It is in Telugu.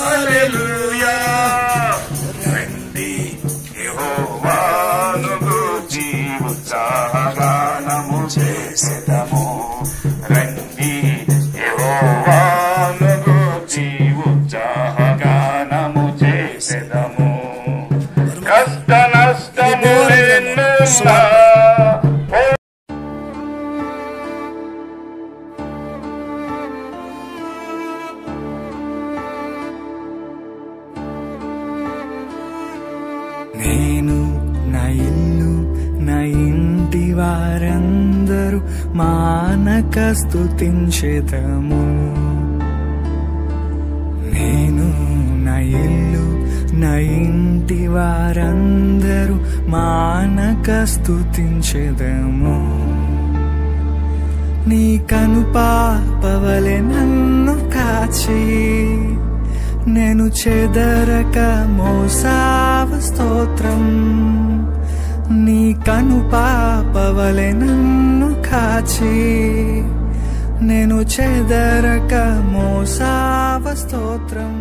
హల్లెలూయా రండి యెహోవాను గూర్చి ఉత్సాహగానము చేసెదము రండి యెహోవాను గూర్చి ఉత్సాహగానము చేసెదము కష్ట నష్టములెన్నున్నా నేను నా ఇల్లు నా ఇంటి వారందరూ మానక స్తుతించెదము నేను నా ఇల్లు నా ఇంటి వారందరూ మానక స్తుతించెదము నీ కనుపాపవలె నన్ను కాచి నేను చెదరక మోసావ స్తోత్రం నీ కనుపాపవలె నన్ను కాచి నేను చెదరక మోసావ స్తోత్రం